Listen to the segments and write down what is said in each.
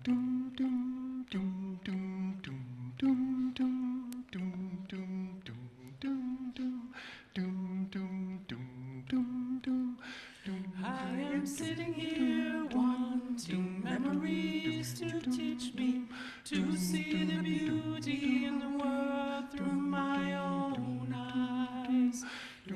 I am sitting here wanting memories to teach me to see the beauty in the world through my own eyes.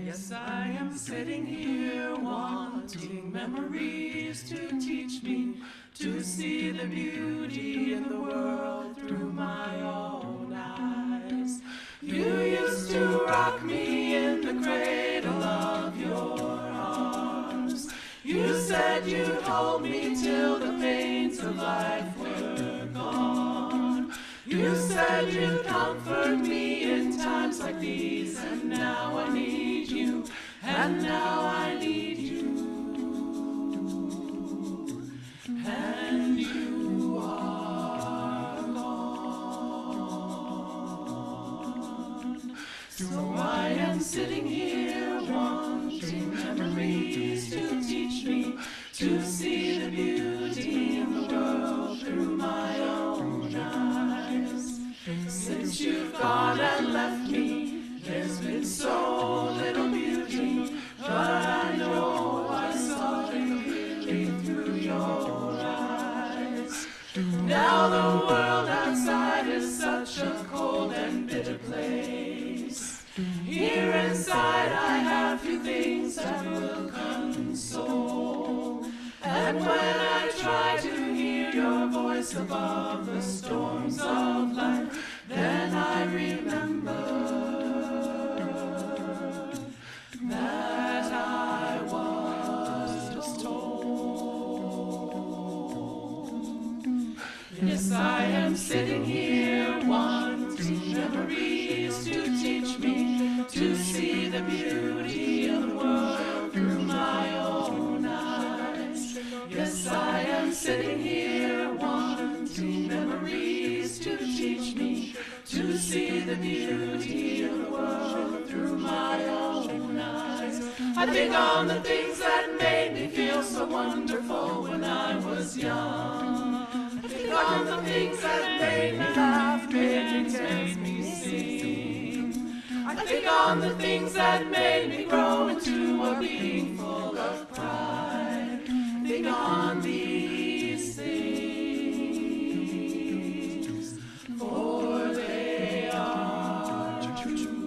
Yes, I am sitting here wanting memories to teach me to see the beauty in the world through my own eyes. You used to rock me in the cradle of your arms. You said you'd hold me till the pains of life were gone. You said you'd comfort me in times like these, and now I need you, and now I need you, and you are gone. So I am sitting here wanting memories to teach me to see the beauty in the world through my own eyes. Since you've gone and left me, there's been so little beauty, but I know I saw it clearly through your eyes. Now the world outside is such a cold and bitter place. Here inside I have few things that will console. And when I try to hear your voice above the storms of life, then I remember that I was told. Yes, I am sitting here wanting memories to teach me to see the beauty of the world through my own eyes. Yes, I am sitting here wanting memories to teach me to see the beauty of the world through my own eyes. I think on the things that made me feel so wonderful when I was young. I think on the things that made me laugh, made me sing. I think on the things that made me grow into a being full of pride. I think on these things, for they are true.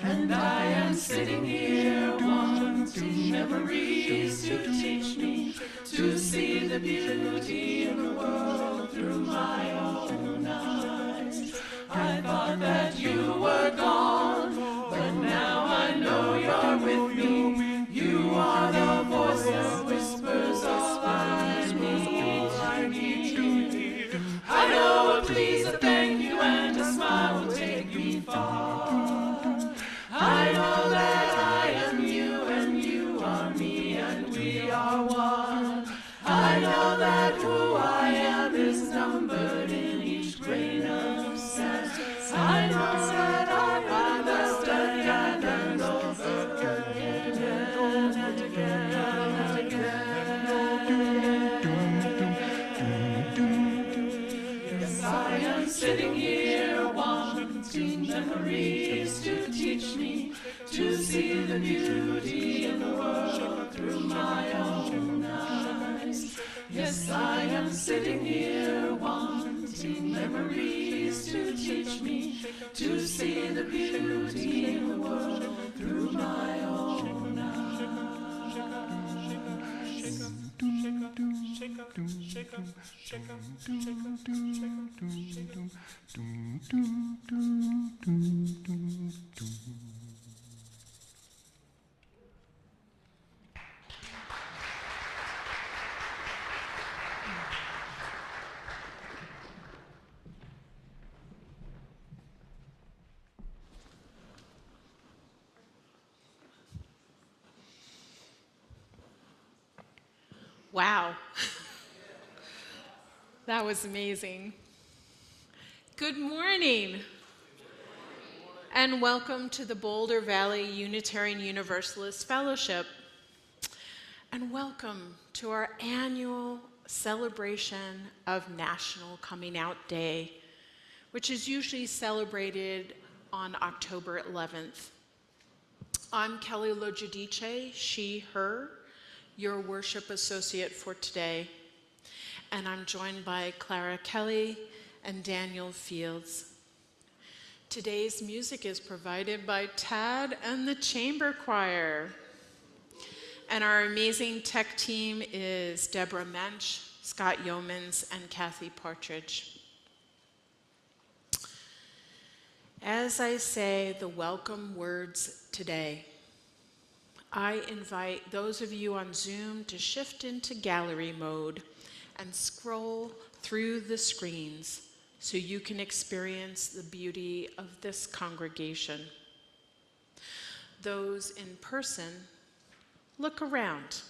And I am sitting here wanting memories to teach me to see the beauty of the world through my own eyes. I thought that you were gone, but now I know you're with me. You are the voice that whispers all I need. I know a please, a thank you, and a smile will take me far. I know that I am you, and you are me, and we are one. I know that who I am is numbered in each grain of sand. I know that I must again and over again and again and again. Yes, I am sitting here wanting memories to teach me to see the beauty in the world through my own eyes. Yes, I am sitting here wanting memories to teach me to see the beauty in the world through my own eyes. Wow. That was amazing. Good morning. And welcome to the Boulder Valley Unitarian Universalist Fellowship. and welcome to our annual celebration of National Coming Out Day, which is usually celebrated on October 11th. I'm Kelly Logidice, she, her, your worship associate for today, and I'm joined by Clara Kelly and Daniel Fields. Today's music is provided by Tad and the Chamber Choir. And our amazing tech team is Deborah Mensch, Scott Yeomans, and Kathy Partridge. As I say the welcome words today, I invite those of you on Zoom to shift into gallery mode and scroll through the screens so you can experience the beauty of this congregation. Those in person, look around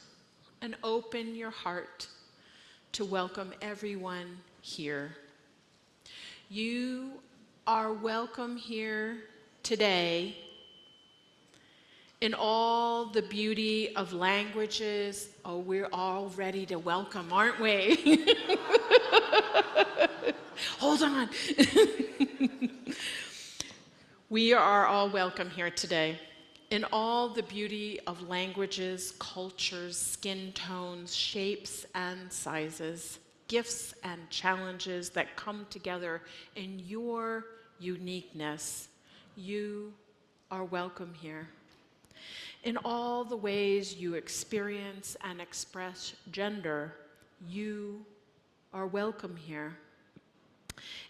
and open your heart to welcome everyone here. You are welcome here today in all the beauty of languages. Oh, we're all ready to welcome, aren't we? Hold on. We are all welcome here today in all the beauty of languages, cultures, skin tones, shapes and sizes, gifts and challenges that come together in your uniqueness. You are welcome here. In all the ways you experience and express gender, you are welcome here.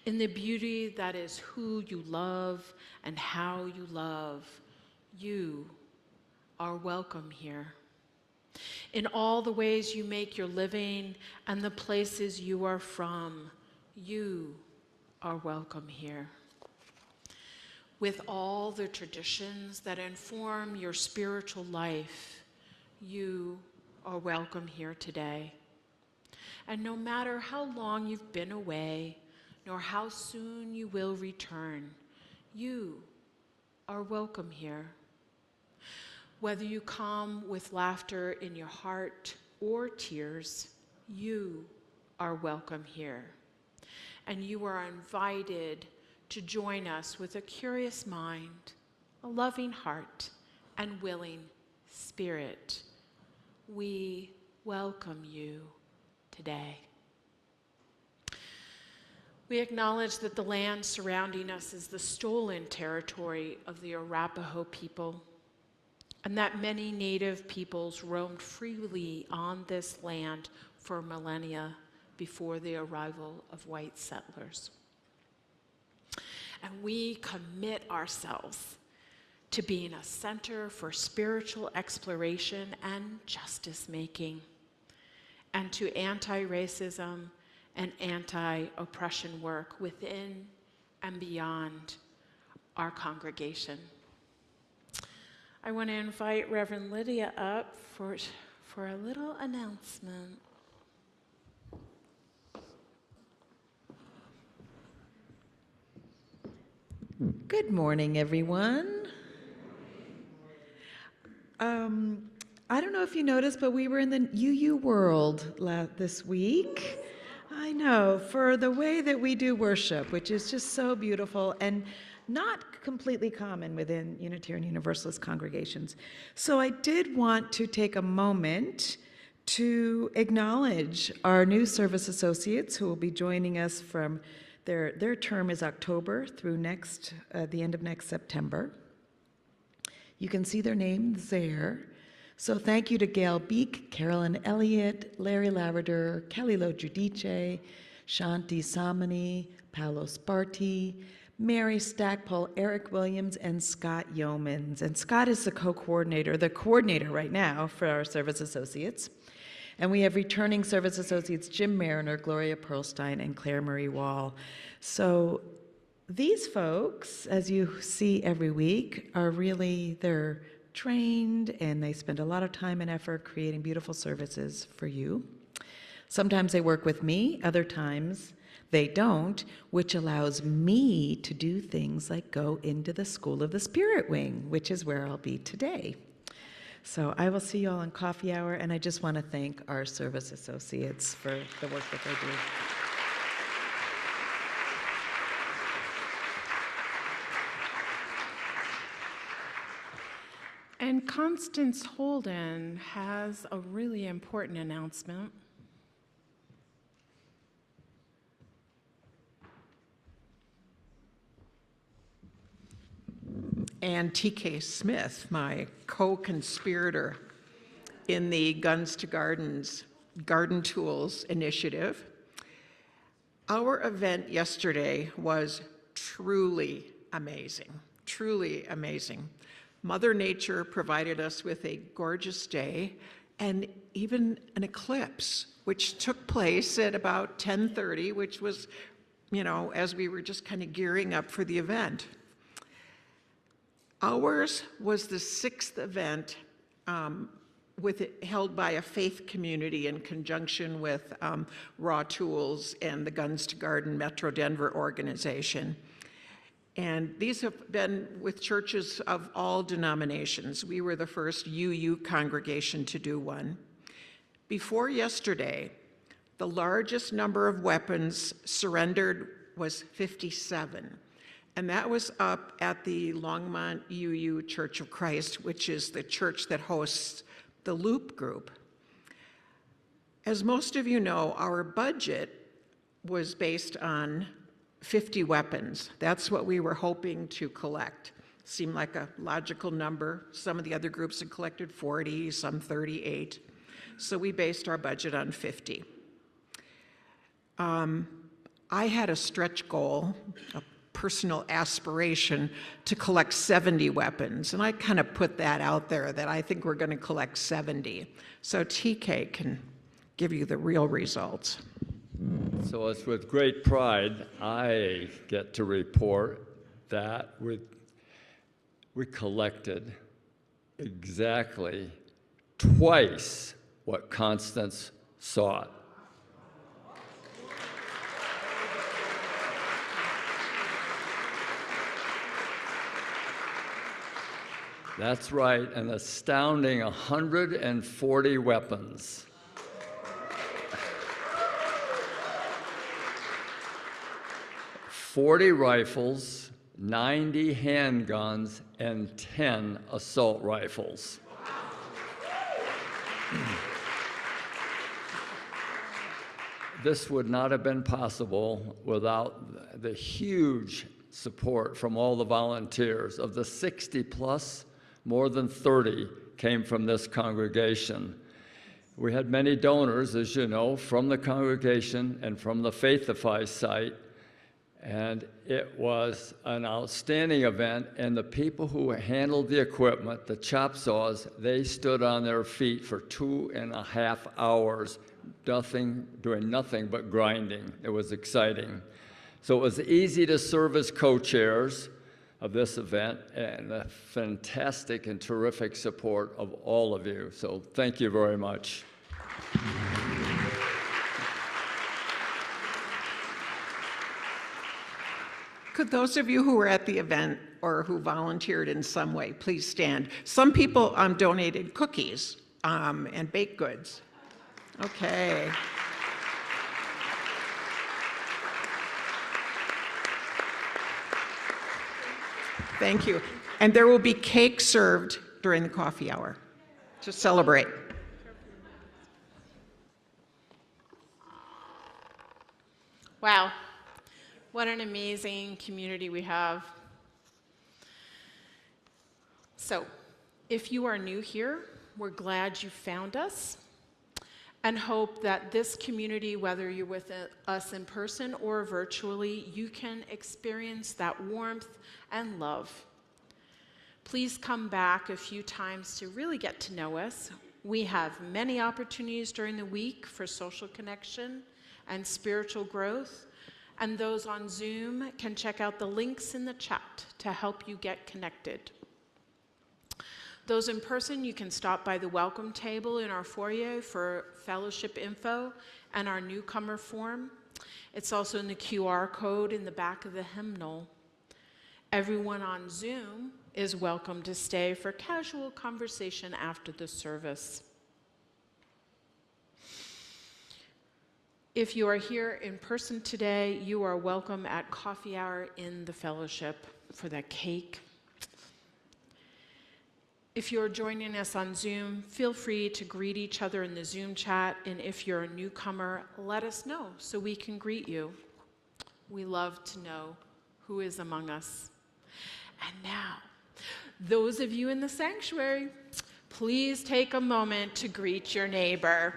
In the beauty that is who you love and how you love, you are welcome here. In all the ways you make your living and the places you are from, you are welcome here. With all the traditions that inform your spiritual life, you are welcome here today. And no matter how long you've been away, nor how soon you will return, you are welcome here. Whether you come with laughter in your heart or tears, you are welcome here. And you are invited to join us with a curious mind, a loving heart, and willing spirit. We welcome you today. We acknowledge that the land surrounding us is the stolen territory of the Arapaho people, and that many native peoples roamed freely on this land for millennia before the arrival of white settlers. And we commit ourselves to being a center for spiritual exploration and justice making, and to anti-racism and anti-oppression work within and beyond our congregation. I want to invite Reverend Lydia up for a little announcement. Good morning, everyone. I don't know if you noticed, but we were in the UU world this week. I know, for the way that we do worship, which is just so beautiful and not completely common within Unitarian Universalist congregations. So I did want to take a moment to acknowledge our new service associates who will be joining us from their term is October through the end of next September. You can see their names there. So thank you to Gail Beek, Carolyn Elliott, Larry Lavender, Kelly Logidice, Shanti Samani, Paolo Sparti, Mary Stackpole, Eric Williams, and Scott Yeomans. And Scott is the coordinator right now for our service associates. And we have returning service associates Jim Mariner, Gloria Perlstein, and Claire Marie Wall. So these folks, as you see every week, they're trained and they spend a lot of time and effort creating beautiful services for you. Sometimes they work with me, other times they don't, which allows me to do things like go into the School of the Spirit Wing, which is where I'll be today. So I will see you all in coffee hour, and I just want to thank our service associates for the work that they do. And Constance Holden has a really important announcement. And T.K. Smith, my co-conspirator in the Guns to Gardens Garden Tools initiative. Our event yesterday was truly amazing, truly amazing. Mother Nature provided us with a gorgeous day and even an eclipse, which took place at about 10:30, which was, as we were just kind of gearing up for the event. Ours was the 6th event held by a faith community in conjunction with Raw Tools and the Guns to Garden Metro Denver organization. And these have been with churches of all denominations. We were the first UU congregation to do one. Before yesterday, the largest number of weapons surrendered was 57. And that was up at the Longmont UU Church of Christ, which is the church that hosts the Loop group. As most of you know, our budget was based on 50 weapons. That's what we were hoping to collect. Seemed like a logical number. Some of the other groups had collected 40, some 38. So we based our budget on 50. I had a stretch goal, a personal aspiration to collect 70 weapons. And I kind of put that out there that I think we're going to collect 70. So TK can give you the real results. So it's with great pride I get to report that we collected exactly twice what Constance sought. That's right, an astounding 140 weapons. "40 rifles, 90 handguns, and 10 assault rifles." This would not have been possible without the huge support from all the volunteers. Of the 60 plus, more than 30 came from this congregation. We had many donors, as you know, from the congregation and from the Faithify site, and it was an outstanding event, and the people who handled the equipment, the chop saws, they stood on their feet for 2.5 hours, doing nothing but grinding. It was exciting. So it was easy to serve as co-chairs of this event, and the fantastic and terrific support of all of you. So thank you very much. Could those of you who were at the event or who volunteered in some way, please stand. Some people donated cookies and baked goods. Okay. Thank you. And there will be cake served during the coffee hour to celebrate. Wow, what an amazing community we have. So, if you are new here, we're glad you found us and hope that this community, whether you're with us in person or virtually, you can experience that warmth and love. Please come back a few times to really get to know us. We have many opportunities during the week for social connection and spiritual growth, and those on Zoom can check out the links in the chat to help you get connected. Those in person, you can stop by the welcome table in our foyer for fellowship info and our newcomer form. It's also in the QR code in the back of the hymnal. Everyone on Zoom is welcome to stay for casual conversation after the service. If you are here in person today, you are welcome at coffee hour in the fellowship for that cake. If you're joining us on Zoom, feel free to greet each other in the Zoom chat, and if you're a newcomer, let us know so we can greet you. We love to know who is among us. And now, those of you in the sanctuary, please take a moment to greet your neighbor.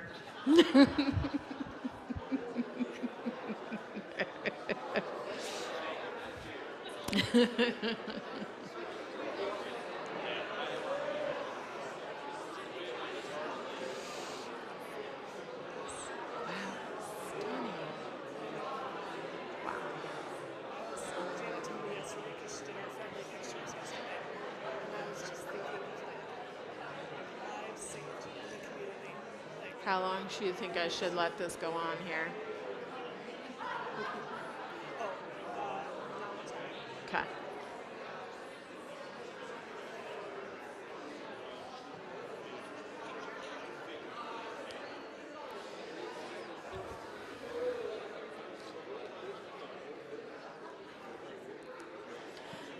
How long do you think I should let this go on here? Okay.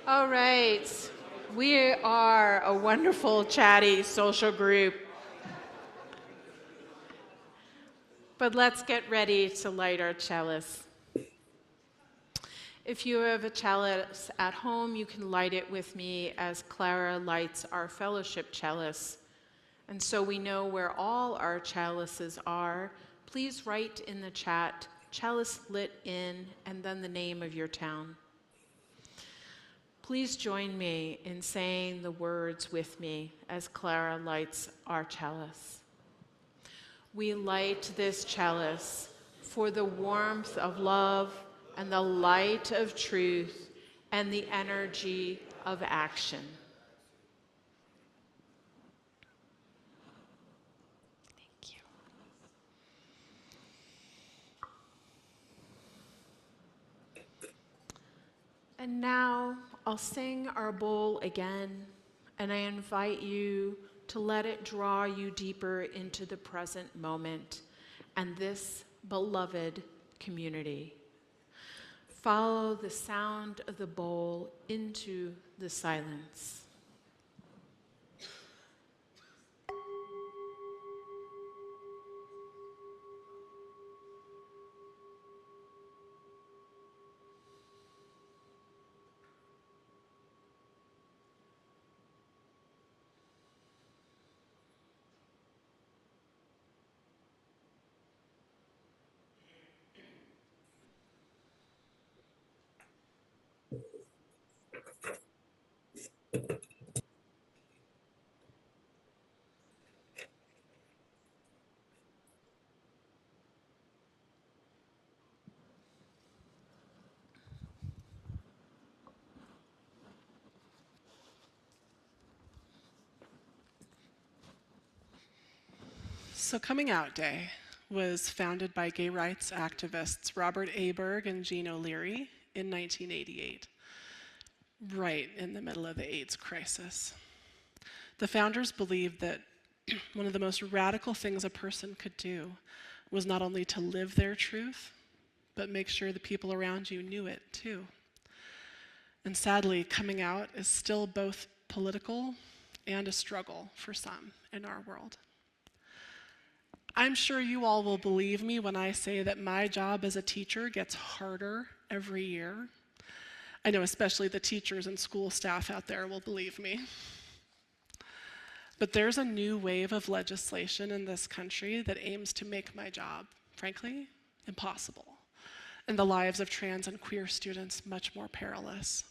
All right. We are a wonderful, chatty social group. But let's get ready to light our chalice. If you have a chalice at home, you can light it with me as Clara lights our fellowship chalice. And so we know where all our chalices are. Please write in the chat, chalice lit in, and then the name of your town. Please join me in saying the words with me as Clara lights our chalice. We light this chalice for the warmth of love and the light of truth and the energy of action. Thank you. And now I'll sing our bowl again, and I invite you to let it draw you deeper into the present moment and this beloved community. Follow the sound of the bowl into the silence. So Coming Out Day was founded by gay rights activists Robert A. Berg and Jean O'Leary in 1988, right in the middle of the AIDS crisis. The founders believed that one of the most radical things a person could do was not only to live their truth, but make sure the people around you knew it too. And sadly, coming out is still both political and a struggle for some in our world. I'm sure you all will believe me when I say that my job as a teacher gets harder every year. I know especially the teachers and school staff out there will believe me. But there's a new wave of legislation in this country that aims to make my job, frankly, impossible, and the lives of trans and queer students much more perilous.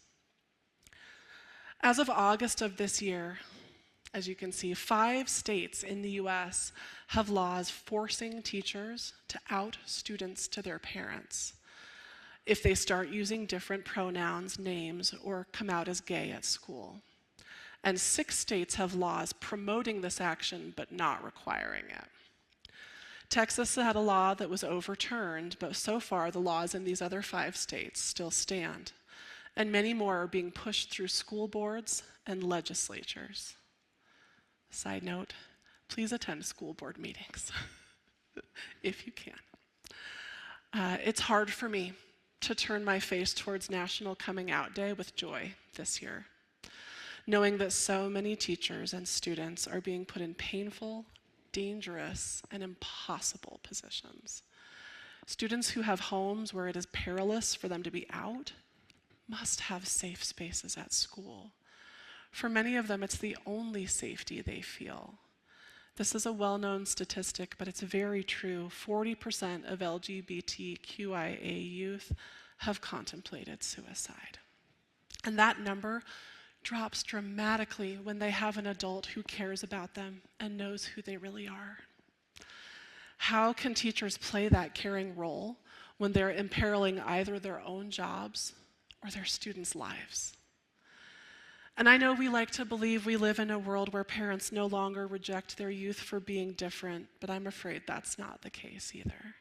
As of August of this year, as you can see, 5 states in the US have laws forcing teachers to out students to their parents if they start using different pronouns, names, or come out as gay at school. And 6 states have laws promoting this action but not requiring it. Texas had a law that was overturned, but so far the laws in these other 5 states still stand. and many more are being pushed through school boards and legislatures. Side note, please attend school board meetings if you can. It's hard for me to turn my face towards National Coming Out Day with joy this year, knowing that so many teachers and students are being put in painful, dangerous, and impossible positions. Students who have homes where it is perilous for them to be out must have safe spaces at school. For many of them, it's the only safety they feel. This is a well-known statistic, but it's very true. 40% of LGBTQIA youth have contemplated suicide. And that number drops dramatically when they have an adult who cares about them and knows who they really are. How can teachers play that caring role when they're imperiling either their own jobs or their students' lives? And I know we like to believe we live in a world where parents no longer reject their youth for being different, but I'm afraid that's not the case either.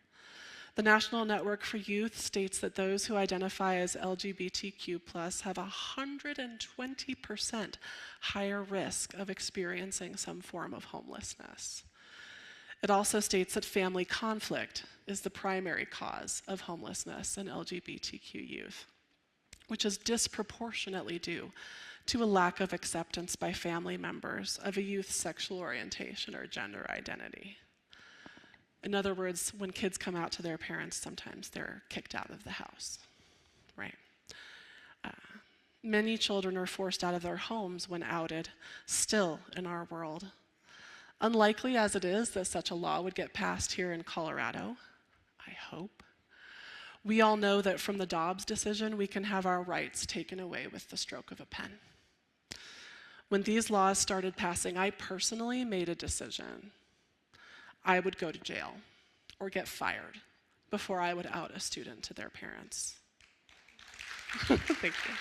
The National Network for Youth states that those who identify as LGBTQ+ have 120% higher risk of experiencing some form of homelessness. It also states that family conflict is the primary cause of homelessness in LGBTQ youth, which is disproportionately due to a lack of acceptance by family members of a youth's sexual orientation or gender identity. In other words, when kids come out to their parents, sometimes they're kicked out of the house, right? Many children are forced out of their homes when outed, still in our world. Unlikely as it is that such a law would get passed here in Colorado, I hope. We all know that from the Dobbs decision, we can have our rights taken away with the stroke of a pen. When these laws started passing, I personally made a decision. I would go to jail or get fired before I would out a student to their parents. Thank you.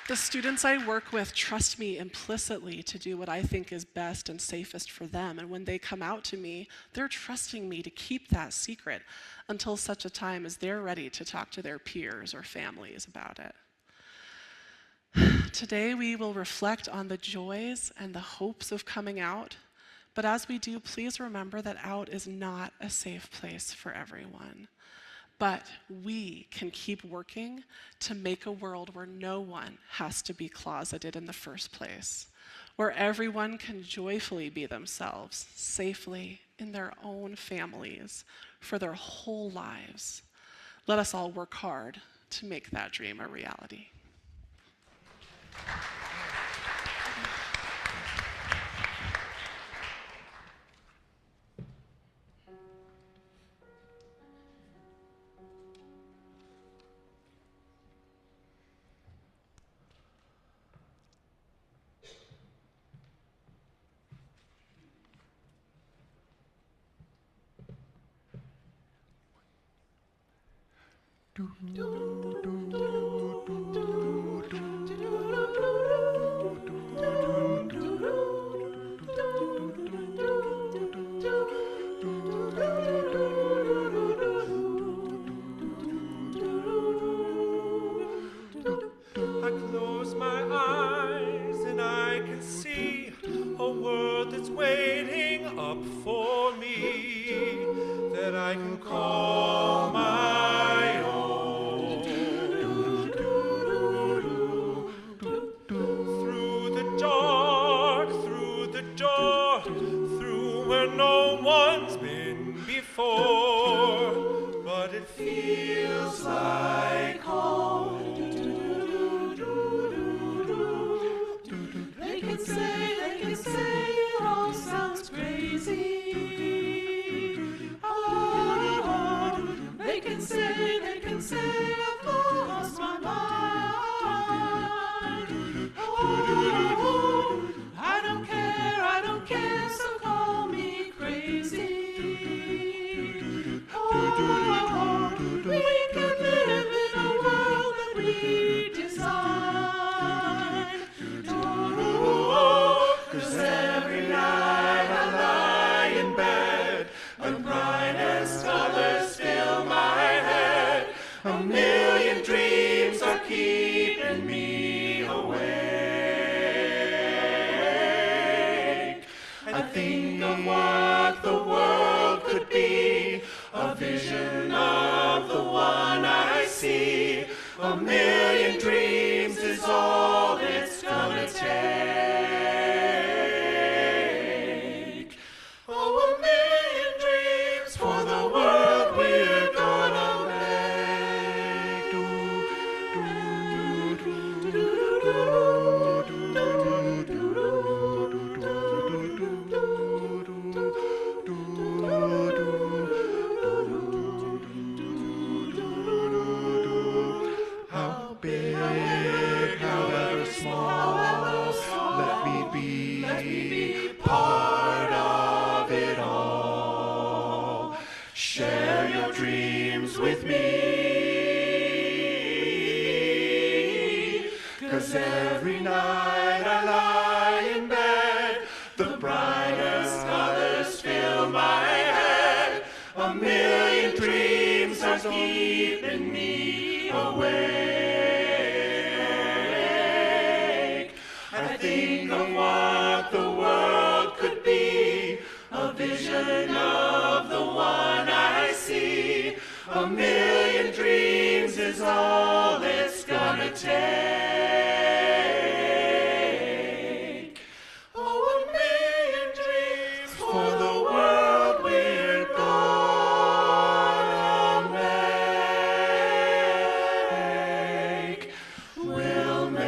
The students I work with trust me implicitly to do what I think is best and safest for them, and when they come out to me, they're trusting me to keep that secret until such a time as they're ready to talk to their peers or families about it. Today we will reflect on the joys and the hopes of coming out, but as we do, please remember that out is not a safe place for everyone. But we can keep working to make a world where no one has to be closeted in the first place, where everyone can joyfully be themselves, safely in their own families, for their whole lives. Let us all work hard to make that dream a reality. I close my eyes and I can see a world that's waiting up for me, that I can call my own. million dreams are keeping me awake. I think of what the world could be, a vision of the one I see. A million dreams is all it's gonna take. Oh, a million dreams for the world we're gonna make. How big, however small, let me be part of it all. Share your dreams with me, 'cause every night I lie in bed, the brightest colors fill my head. A million dreams are keeping me awake. I think of what the world could be, a vision of the one I see. A million dreams is all it's gonna take. Oh, a million dreams for the world we're gonna make. We'll make.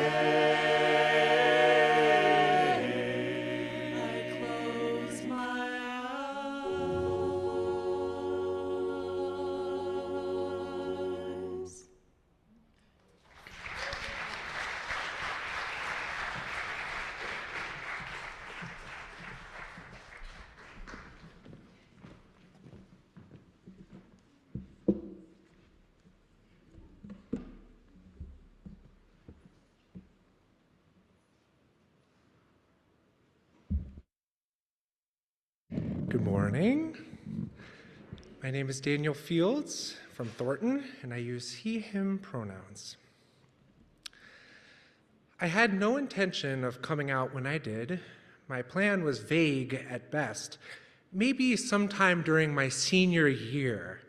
I close my eyes. Good morning. My name is Daniel Fields from Thornton, and I use he, him pronouns. I had no intention of coming out when I did. My plan was vague at best, maybe sometime during my senior year.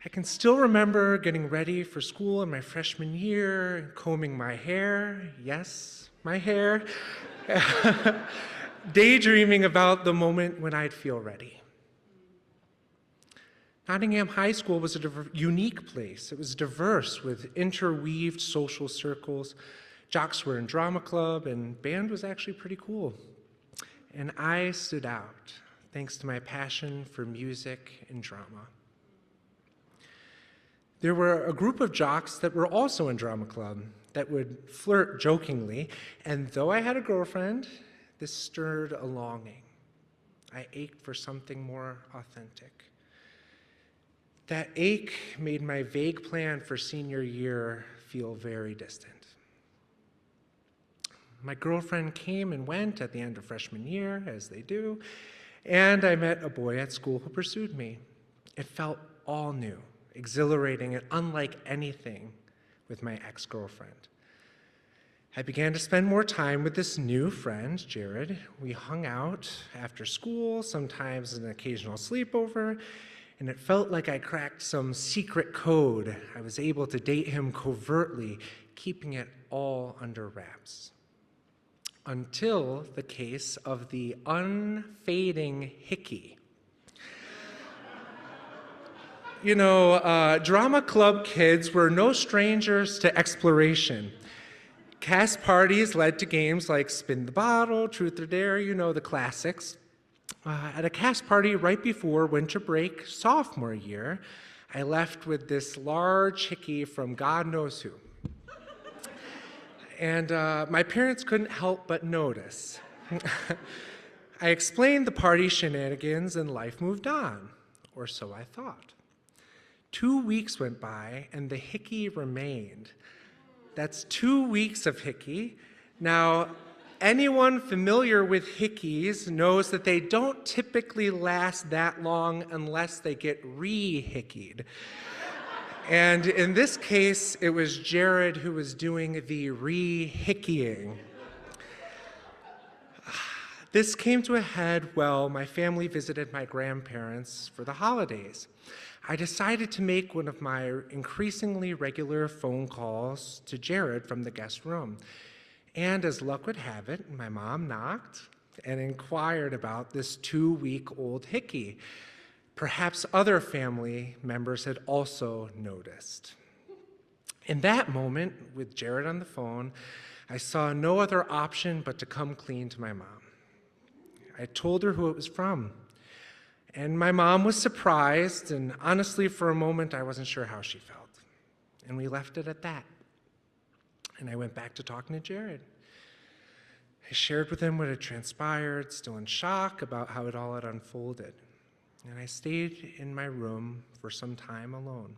I can still remember getting ready for school in my freshman year, combing my hair, yes, my hair, daydreaming about the moment when I'd feel ready. Nottingham High School was a unique place. It was diverse with interweaved social circles. Jocks were in drama club, and band was actually pretty cool. And I stood out, thanks to my passion for music and drama. There were a group of jocks that were also in drama club that would flirt jokingly, and though I had a girlfriend, this stirred a longing. I ached for something more authentic. That ache made my vague plan for senior year feel very distant. My girlfriend came and went at the end of freshman year, as they do, and I met a boy at school who pursued me. It felt all new, exhilarating, and unlike anything with my ex-girlfriend. I began to spend more time with this new friend, Jared. We hung out after school, sometimes an occasional sleepover, and it felt like I cracked some secret code. I was able to date him covertly, keeping it all under wraps. Until the case of the unfading hickey. You know, drama club kids were no strangers to exploration. Cast parties led to games like Spin the Bottle, Truth or Dare, you know, the classics. At a cast party right before winter break, sophomore year, I left with this large hickey from God knows who. And my parents couldn't help but notice. I explained the party shenanigans and life moved on, or so I thought. 2 weeks went by and the hickey remained. That's 2 weeks of hickey. Now, anyone familiar with hickeys knows that they don't typically last that long unless they get re-hickied. And in this case, it was Jared who was doing the re-hickeying. This came to a head while my family visited my grandparents for the holidays. I decided to make one of my increasingly regular phone calls to Jared from the guest room. And as luck would have it, my mom knocked and inquired about this 2-week-old hickey. Perhaps other family members had also noticed. In that moment, with Jared on the phone, I saw no other option but to come clean to my mom. I told her who it was from, and my mom was surprised, and honestly, for a moment, I wasn't sure how she felt. And we left it at that. And I went back to talking to Jared. I shared with him what had transpired, still in shock about how it all had unfolded. And I stayed in my room for some time alone.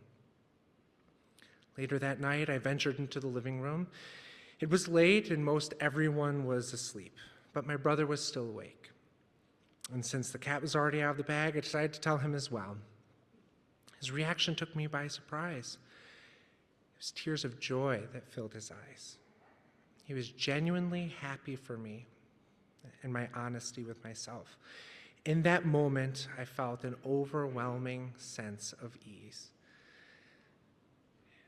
Later that night, I ventured into the living room. It was late and most everyone was asleep, but my brother was still awake. And since the cat was already out of the bag, I decided to tell him as well. His reaction took me by surprise. It was tears of joy that filled his eyes. He was genuinely happy for me and my honesty with myself. In that moment, I felt an overwhelming sense of ease.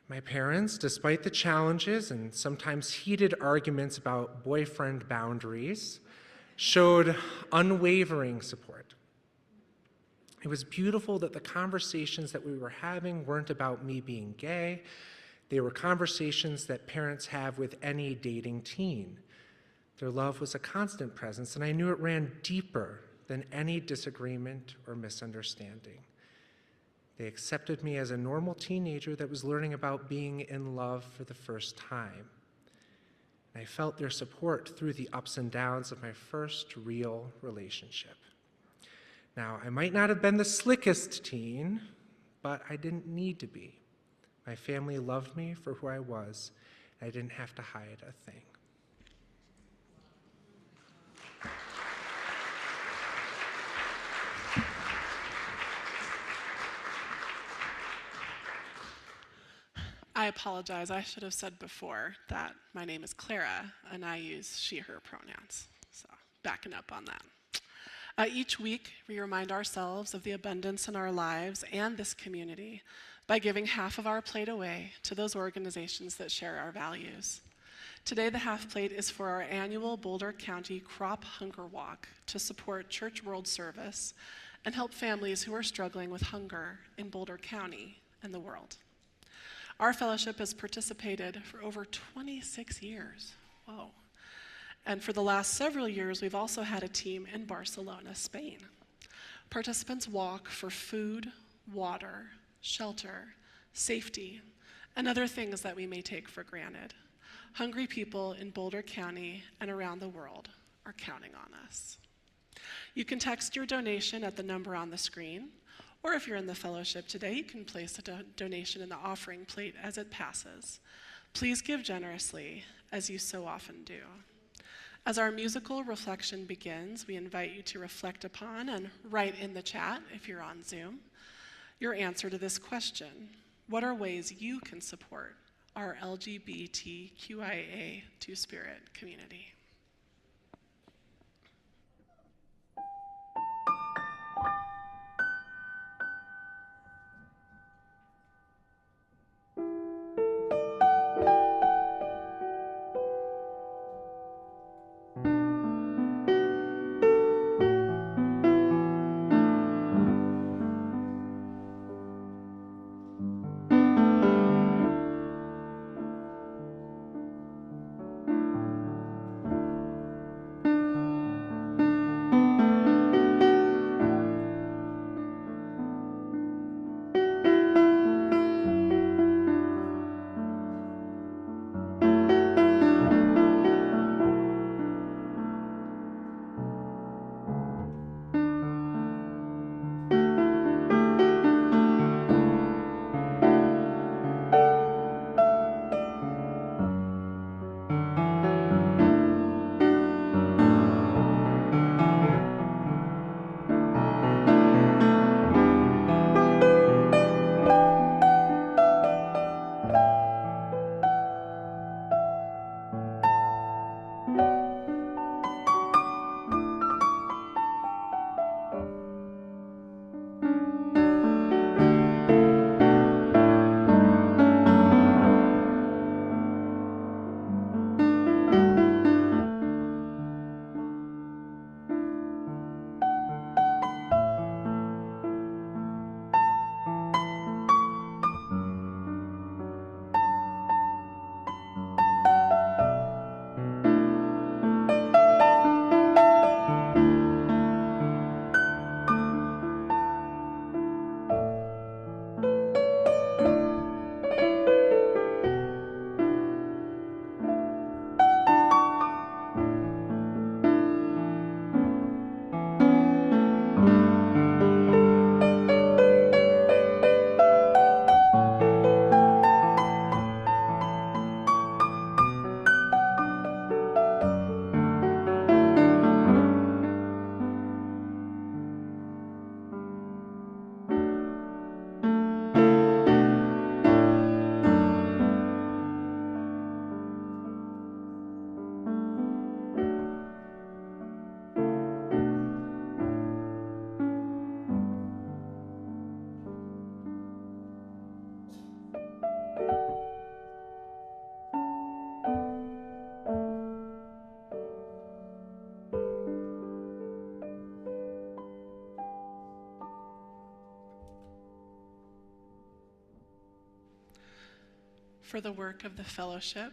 My parents, despite the challenges and sometimes heated arguments about boyfriend boundaries, showed unwavering support. It was beautiful that the conversations that we were having weren't about me being gay. They were conversations that parents have with any dating teen. Their love was a constant presence, and I knew it ran deeper than any disagreement or misunderstanding. They accepted me as a normal teenager that was learning about being in love for the first time. And I felt their support through the ups and downs of my first real relationship. Now, I might not have been the slickest teen, but I didn't need to be. My family loved me for who I was, and I didn't have to hide a thing. I apologize. I should have said before that my name is Clara, and I use she, her pronouns. So, backing up on that. Each week, we remind ourselves of the abundance in our lives and this community by giving half of our plate away to those organizations that share our values. Today, the half plate is for our annual Boulder County Crop Hunger Walk to support Church World Service and help families who are struggling with hunger in Boulder County and the world. Our fellowship has participated for over 26 years. Whoa. And for the last several years, we've also had a team in Barcelona, Spain. Participants walk for food, water, shelter, safety, and other things that we may take for granted. Hungry people in Boulder County and around the world are counting on us. You can text your donation at the number on the screen, or if you're in the fellowship today, you can place a donation in the offering plate as it passes. Please give generously, as you so often do. As our musical reflection begins, we invite you to reflect upon and write in the chat, if you're on Zoom, your answer to this question: what are ways you can support our LGBTQIA Two-Spirit community? for the work of the fellowship,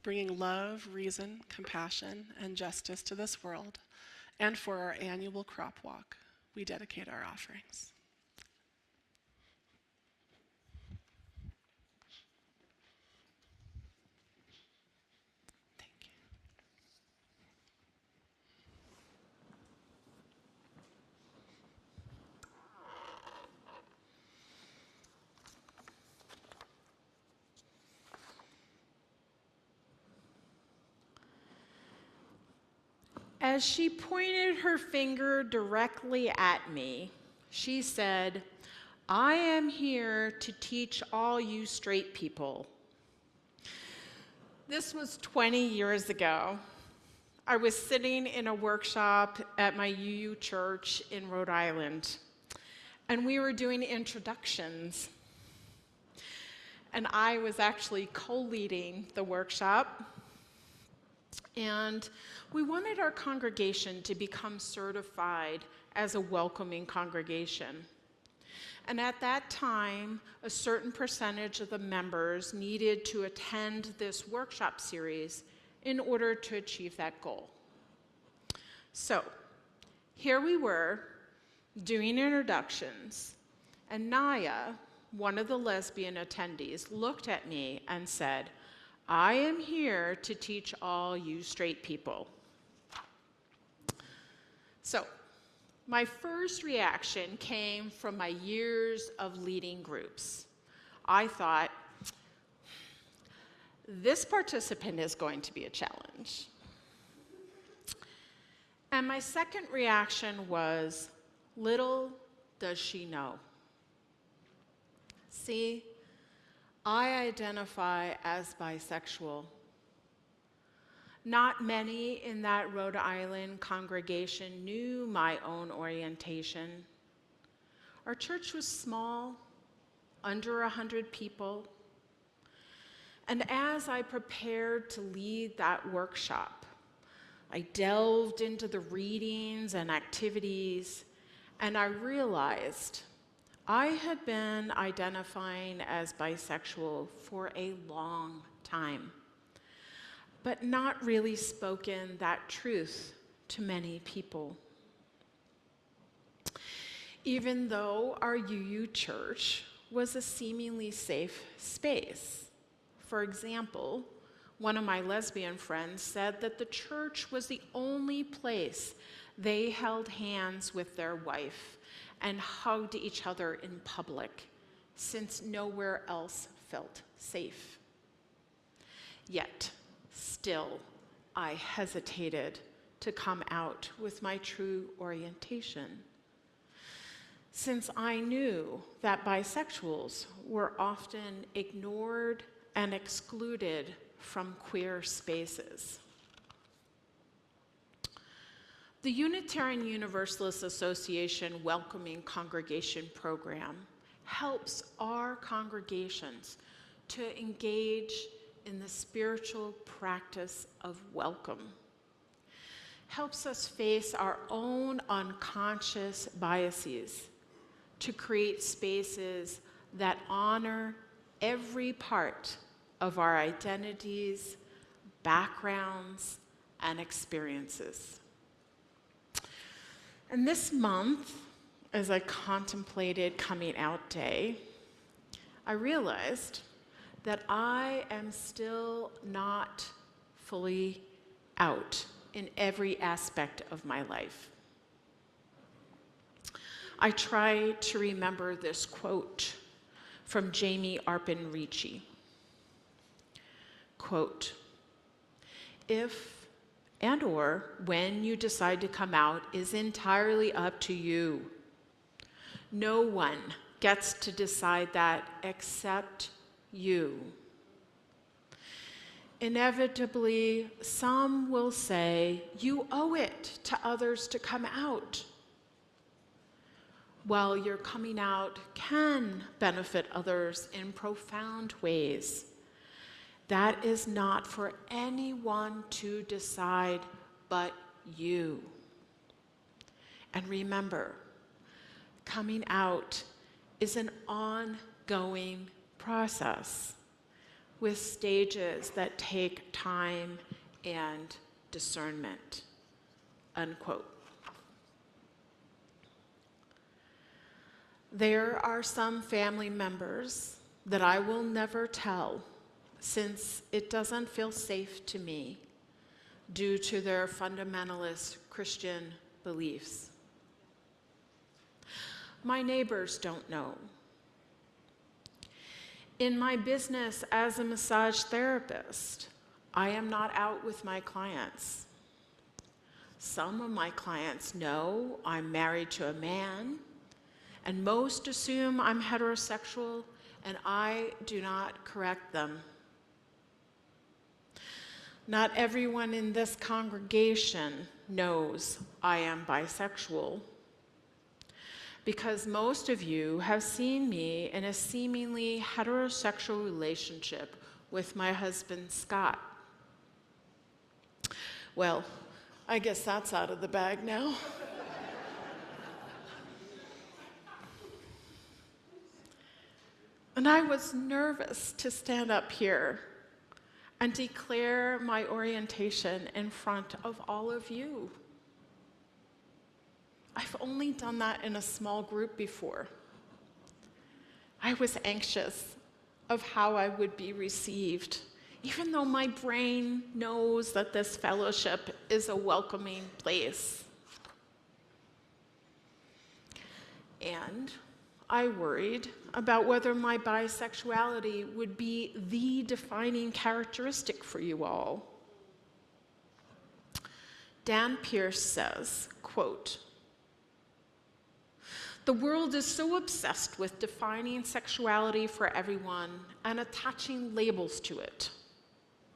bringing love, reason, compassion, and justice to this world, and for our annual crop walk, we dedicate our offerings. Thank you. As she pointed her finger directly at me, she said, "I am here to teach all you straight people." This was 20 years ago. I was sitting in a workshop at my UU church in Rhode Island, and we were doing introductions. And I was actually co-leading the workshop. And we wanted our congregation to become certified as a welcoming congregation. And at that time, a certain percentage of the members needed to attend this workshop series in order to achieve that goal. So here we were doing introductions, and Naya, one of the lesbian attendees, looked at me and said, "I am here to teach all you straight people." So, my first reaction came from my years of leading groups. I thought, this participant is going to be a challenge. And my second reaction was, little does she know. See, I identify as bisexual. Not many in that Rhode Island congregation knew my own orientation. Our church was small, under 100 people. And as I prepared to lead that workshop, I delved into the readings and activities, and I realized I had been identifying as bisexual for a long time, but not really spoken that truth to many people. Even though our UU church was a seemingly safe space. For example, one of my lesbian friends said that the church was the only place they held hands with their wife and hugged each other in public, since nowhere else felt safe. Yet, still, I hesitated to come out with my true orientation, since I knew that bisexuals were often ignored and excluded from queer spaces. The Unitarian Universalist Association Welcoming Congregation Program helps our congregations to engage in the spiritual practice of welcome, helps us face our own unconscious biases to create spaces that honor every part of our identities, backgrounds, and experiences. And this month, as I contemplated Coming Out Day, I realized that I am still not fully out in every aspect of my life. I try to remember this quote from Jamie Arpin Ricci. Quote, "If and or when you decide to come out is entirely up to you. No one gets to decide that except you. Inevitably, some will say you owe it to others to come out. While your coming out can benefit others in profound ways, that is not for anyone to decide but you. And remember, coming out is an ongoing process. with stages that take time and discernment, unquote. There are some family members that I will never tell, since it doesn't feel safe to me due to their fundamentalist Christian beliefs. My neighbors don't know. In my business as a massage therapist, I am not out with my clients. Some of my clients know I'm married to a man, and most assume I'm heterosexual, and I do not correct them. Not everyone in this congregation knows I am bisexual, because most of you have seen me in a seemingly heterosexual relationship with my husband, Scott. Well, I guess that's out of the bag now. And I was nervous to stand up here and declare my orientation in front of all of you. I've only done that in a small group before. I was anxious of how I would be received, even though my brain knows that this fellowship is a welcoming place. And I worried about whether my bisexuality would be the defining characteristic for you all. Dan Pierce says, quote, "The world is so obsessed with defining sexuality for everyone and attaching labels to it.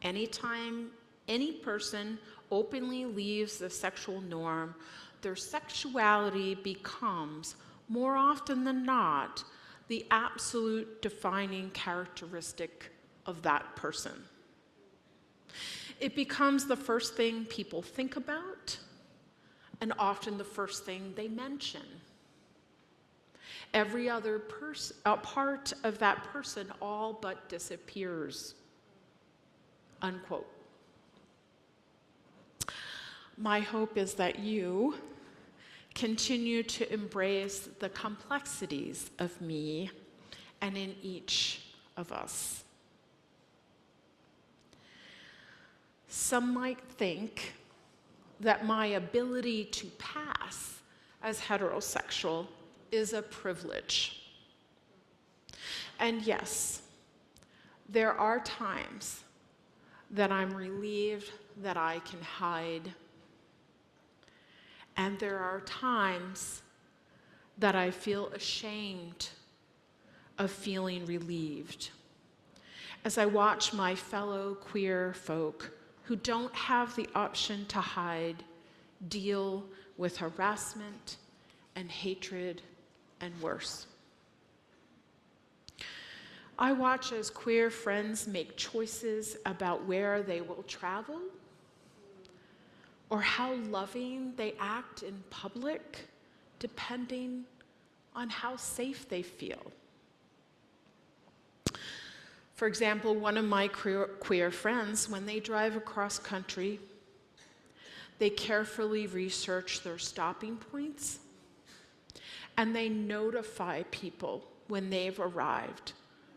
Anytime any person openly leaves the sexual norm, their sexuality becomes, more often than not, the absolute defining characteristic of that person. It becomes the first thing people think about, and often the first thing they mention. Every other part of that person all but disappears," unquote. My hope is that you continue to embrace the complexities of me and in each of us. Some might think that my ability to pass as heterosexual is a privilege. And yes, there are times that I'm relieved that I can hide. And there are times that I feel ashamed of feeling relieved as I watch my fellow queer folk who don't have the option to hide deal with harassment and hatred and worse. I watch as queer friends make choices about where they will travel or how loving they act in public, depending on how safe they feel. For example, one of my queer friends, when they drive across country, they carefully research their stopping points, and they notify people when they've arrived,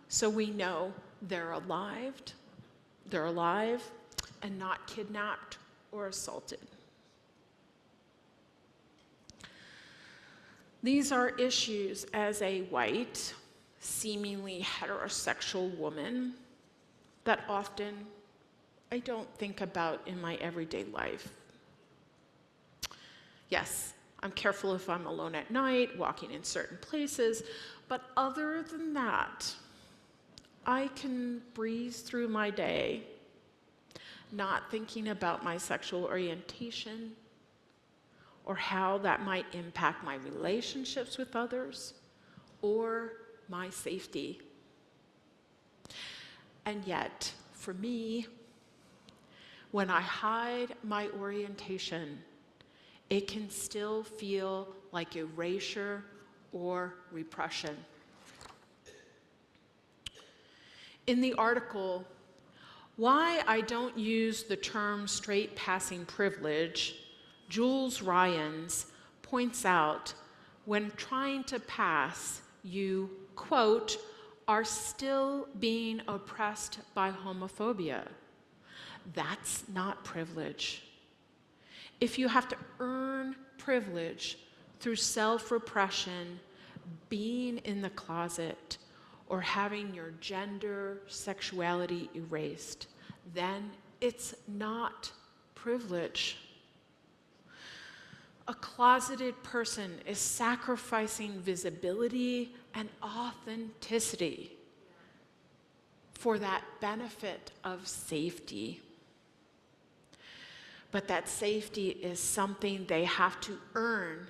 so we know they're alive and not kidnapped or assaulted. These are issues as a white, seemingly heterosexual woman that often I don't think about in my everyday life. Yes, I'm careful if I'm alone at night, walking in certain places, but other than that, I can breeze through my day not thinking about my sexual orientation or how that might impact my relationships with others or my safety. And yet, for me, when I hide my orientation, it can still feel like erasure or repression. In the article Why I don't use the term straight passing privilege, Jules Ryans points out when trying to pass, you, quote, are still being oppressed by homophobia. That's not privilege. If you have to earn privilege through self-repression, being in the closet, or having your gender, sexuality erased, then it's not privilege. A closeted person is sacrificing visibility and authenticity for that benefit of safety. But that safety is something they have to earn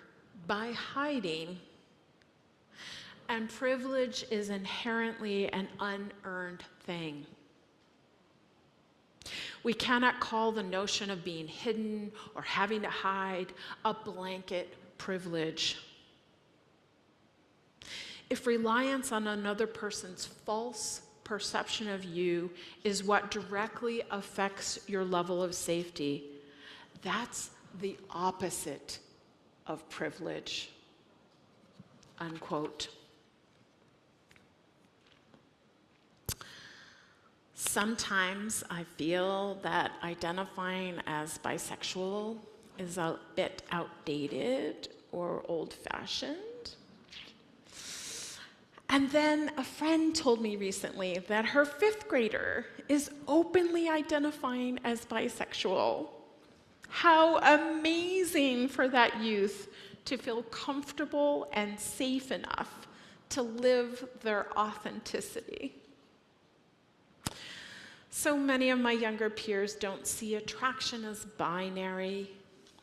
by hiding. And privilege is inherently an unearned thing. We cannot call the notion of being hidden or having to hide a blanket privilege. If reliance on another person's false perception of you is what directly affects your level of safety, that's the opposite of privilege, unquote. Sometimes I feel that identifying as bisexual is a bit outdated or old-fashioned. And then a friend told me recently that her 5th grader is openly identifying as bisexual. How amazing for that youth to feel comfortable and safe enough to live their authenticity. So many of my younger peers don't see attraction as binary,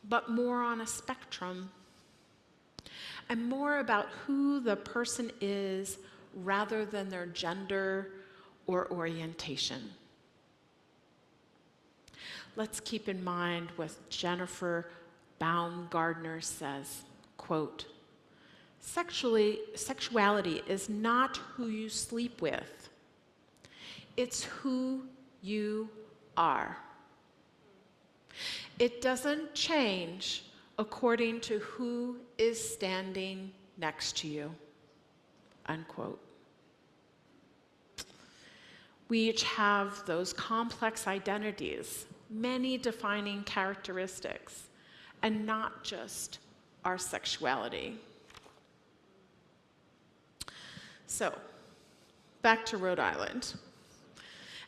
but more on a spectrum, and more about who the person is rather than their gender or orientation. Let's keep in mind what Jennifer Baumgardner says, quote, sexuality is not who you sleep with, it's who you are. It doesn't change according to who is standing next to you, unquote. We each have those complex identities, many defining characteristics, and not just our sexuality. So, back to Rhode Island.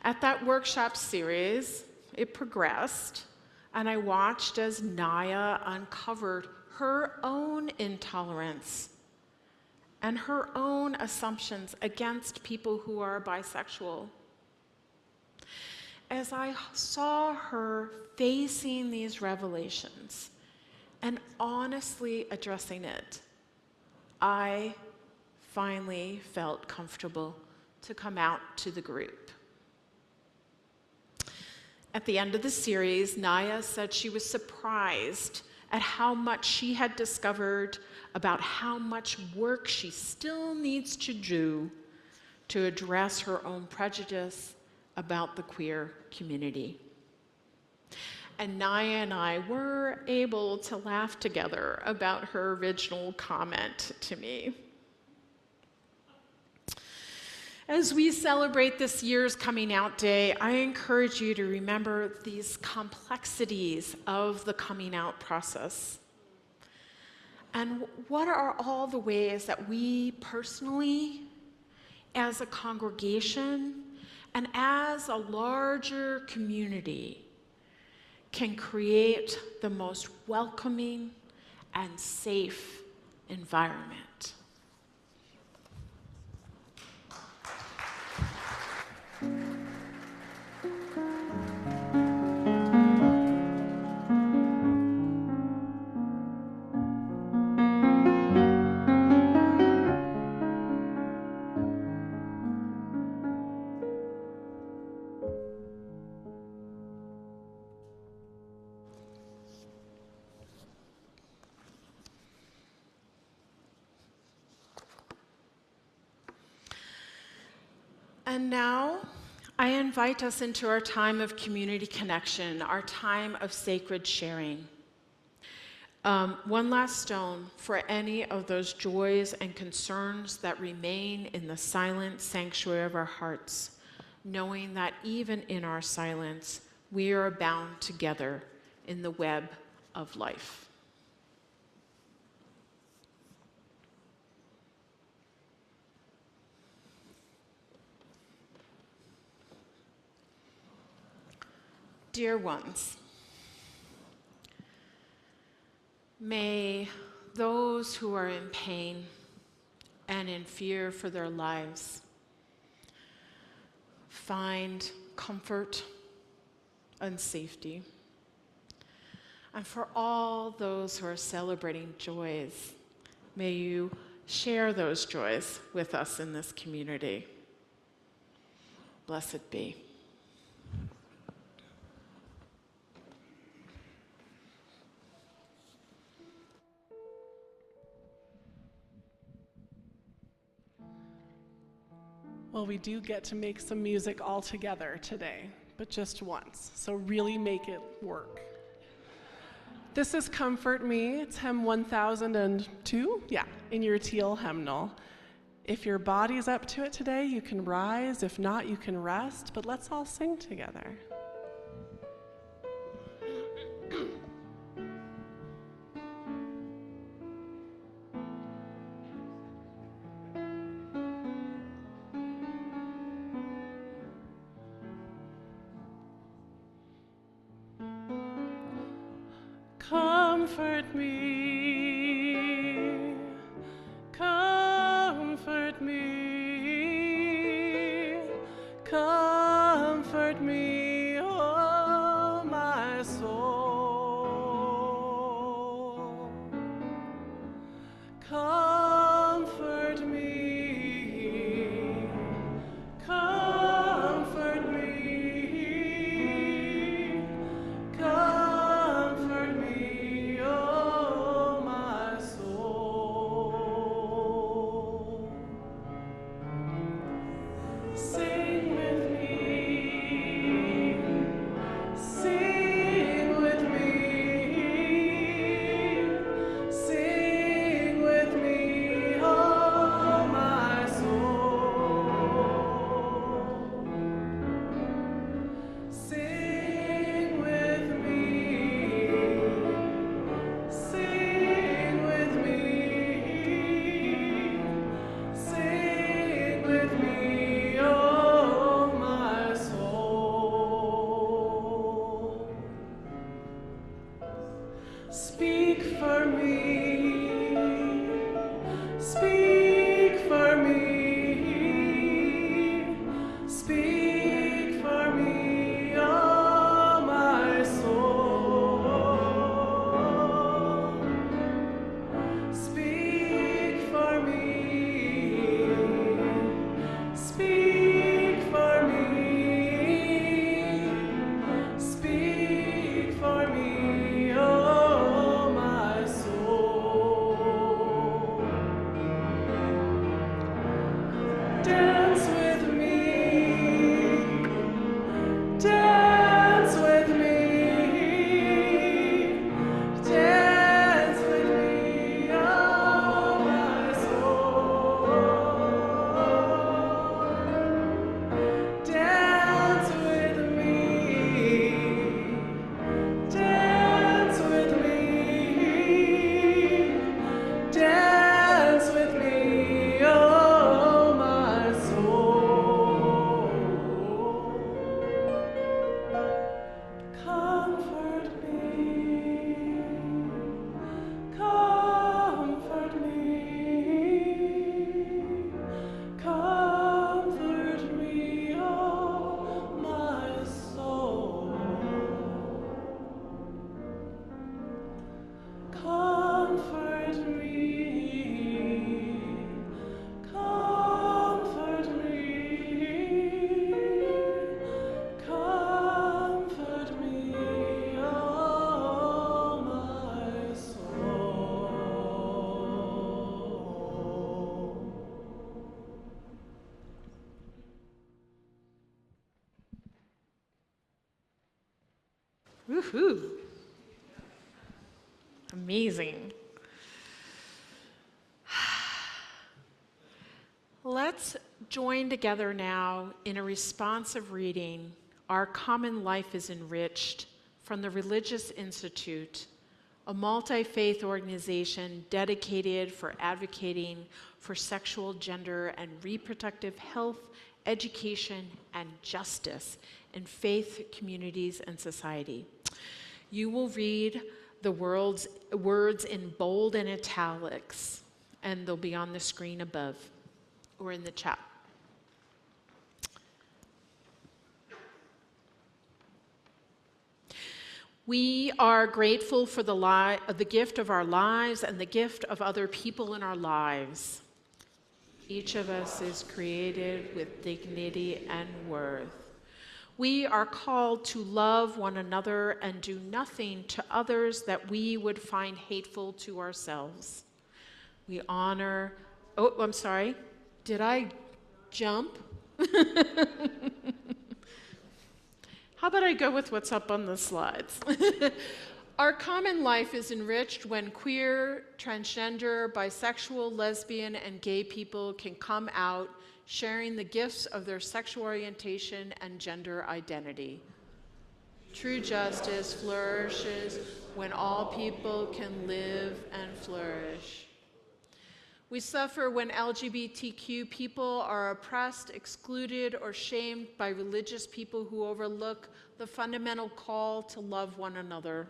At that workshop series, it progressed, and I watched as Naya uncovered her own intolerance and her own assumptions against people who are bisexual. As I saw her facing these revelations and honestly addressing it, I finally felt comfortable to come out to the group. At the end of the series, Naya said she was surprised at how much she had discovered about how much work she still needs to do to address her own prejudice about the queer community. And Naya and I were able to laugh together about her original comment to me. As we celebrate this year's Coming Out Day, I encourage you to remember these complexities of the coming out process. And what are all the ways that we personally, as a congregation, and as a larger community, can create the most welcoming and safe environment? And now, I invite us into our time of community connection, our time of sacred sharing. One last stone for any of those joys and concerns that remain in the silent sanctuary of our hearts, knowing that even in our silence, we are bound together in the web of life. Dear ones, may those who are in pain and in fear for their lives find comfort and safety. And for all those who are celebrating joys, may you share those joys with us in this community. Blessed be. Well, we do get to make some music all together today, but just once, so really make it work. This is Comfort Me. It's hymn 1002, in your teal hymnal. If your body's up to it today, you can rise. If not, you can rest, but let's all sing together. Comfort me, comfort me, comfort me, oh my soul. Comfort me, comfort me, comfort me, oh my soul. Sing with me, sing with me, sing with me, oh my soul. Sing with me, sing with me, sing with me, oh my soul. Speak for me, speak for me, speak for me, oh my soul. Speak for me, speak for me, speak for me, oh my soul. Woohoo! Amazing. Let's join together now in a responsive reading, Our Common Life is Enriched, from the Religious Institute, a multi-faith organization dedicated for advocating for sexual, gender, and reproductive health, education, and justice in faith, communities, and society. You will read the words in bold and italics, and they'll be on the screen above or in the chat. We are grateful for the gift of our lives and the gift of other people in our lives. Each of us is created with dignity and worth. We are called to love one another and do nothing to others that we would find hateful to ourselves. We honor, oh, I'm sorry, did I jump? How about I go with what's up on the slides? Our common life is enriched when queer, transgender, bisexual, lesbian, and gay people can come out sharing the gifts of their sexual orientation and gender identity. True justice flourishes when all people can live and flourish. We suffer when LGBTQ people are oppressed, excluded, or shamed by religious people who overlook the fundamental call to love one another.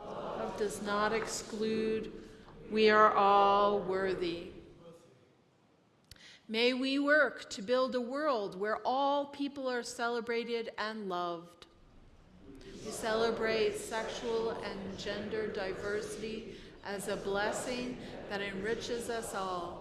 Love does not exclude. We are all worthy. May we work to build a world where all people are celebrated and loved. We celebrate sexual and gender diversity as a blessing that enriches us all.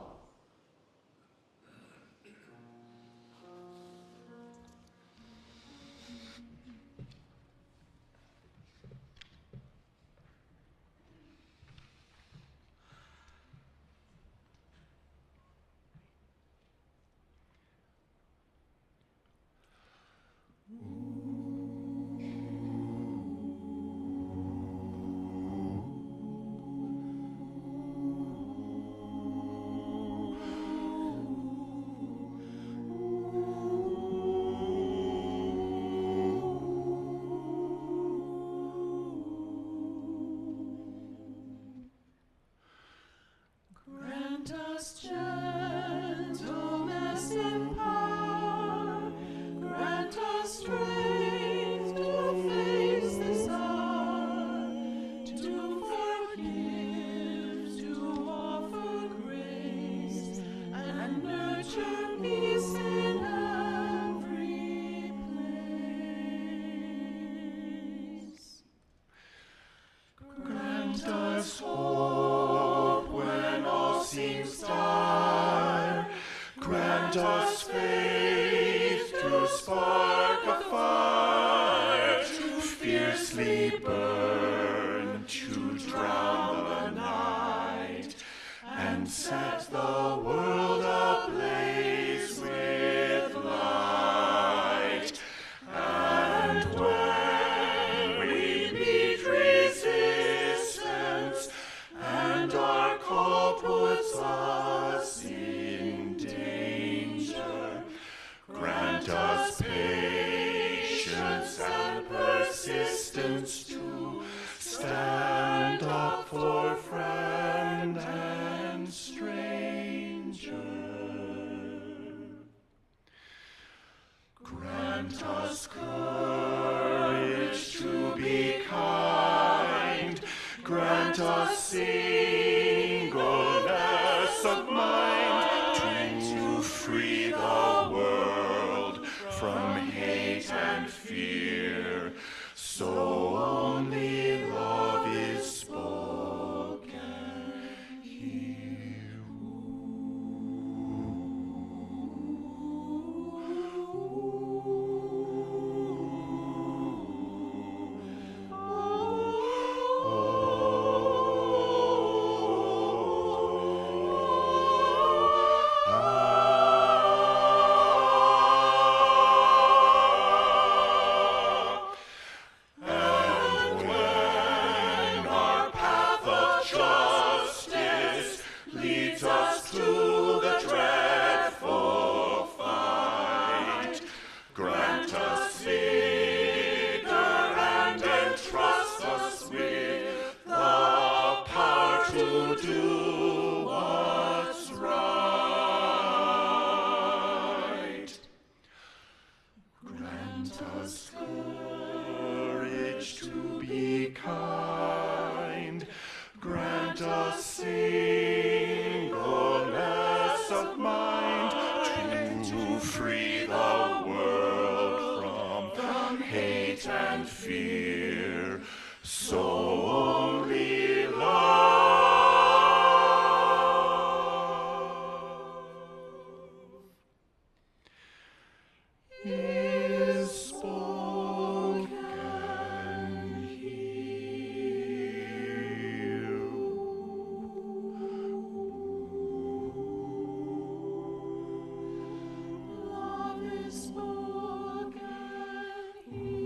Grant us gentleness and power. Grant us strength to face this hour, to forgive, to offer grace, and nurture peace in every place. Grant us hope when all seems dire. Grant us faith to spark a fire, to fiercely burn, to drown the night, and set the world ablaze with light. And when we meet resistance, and our call puts us in danger, grant us patience and persistence to stand up for friend and stranger. Grant us courage to be kind. Grant us singleness of mind to free the world from hate and fear. So and fear, so only love is spoken here. Love is spoken here.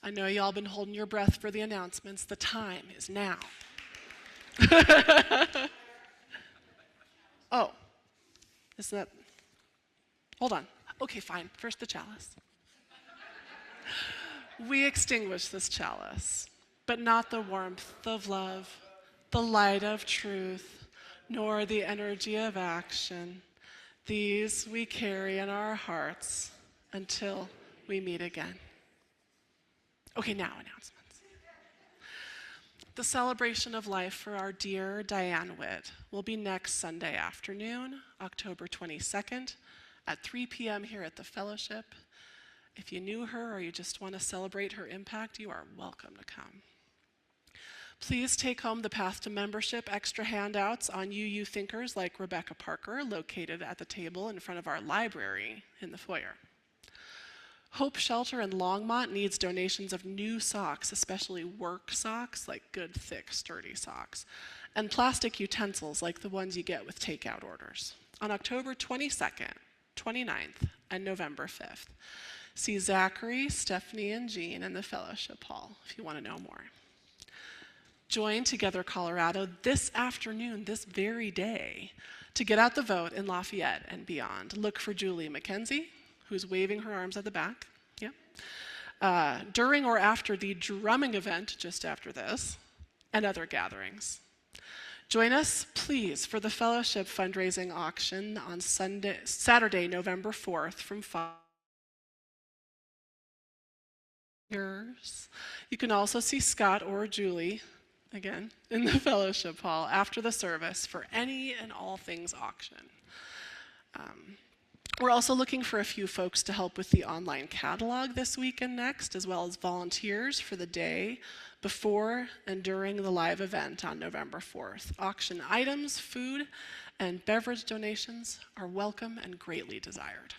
I know y'all been holding your breath for the announcements. The time is now. Oh, is that? Hold on. Okay, fine. First, the chalice. We extinguish this chalice, but not the warmth of love, the light of truth, nor the energy of action. These we carry in our hearts until we meet again. Okay, now announcements. The celebration of life for our dear Diane Witt will be next Sunday afternoon, October 22nd, at 3 p.m. here at the Fellowship. If you knew her or you just want to celebrate her impact, you are welcome to come. Please take home the Path to Membership extra handouts on UU thinkers like Rebecca Parker, located at the table in front of our library in the foyer. Hope Shelter in Longmont needs donations of new socks, especially work socks, like good, thick, sturdy socks, and plastic utensils like the ones you get with takeout orders. On October 22nd, 29th, and November 5th, see Zachary, Stephanie, and Jean in the Fellowship Hall if you want to know more. Join Together Colorado this afternoon, this very day, to get out the vote in Lafayette and beyond. Look for Julie McKenzie, who's waving her arms at the back. Yeah. During or after the drumming event just after this, and other gatherings. Join us, please, for the Fellowship fundraising auction on Saturday, November 4th from 5. You can also see Scott or Julie, again, in the Fellowship Hall after the service for any and all things auction. We're also looking for a few folks to help with the online catalog this week and next, as well as volunteers for the day before and during the live event on November 4th. Auction items, food, and beverage donations are welcome and greatly desired.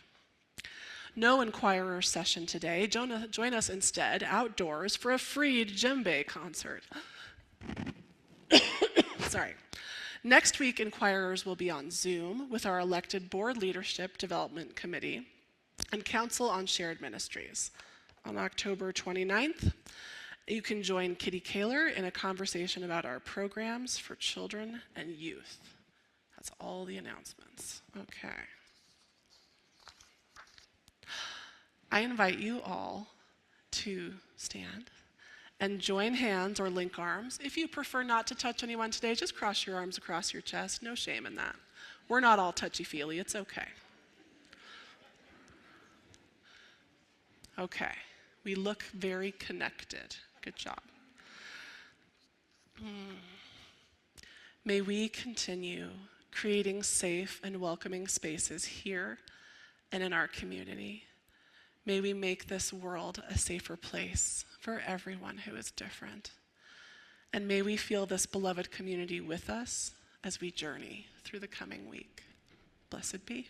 No inquirer session today. Join us instead outdoors for a free djembe concert. Sorry. Next week, inquirers will be on Zoom with our elected Board Leadership Development Committee and Council on Shared Ministries. On October 29th, you can join Kitty Kaler in a conversation about our programs for children and youth. That's all the announcements. Okay. I invite you all to stand and join hands or link arms. If you prefer not to touch anyone today, just cross your arms across your chest. No shame in that. We're not all touchy-feely. It's okay. Okay. We look very connected. Good job. May we continue creating safe and welcoming spaces here and in our community. May we make this world a safer place for everyone who is different. And may we feel this beloved community with us as we journey through the coming week. Blessed be.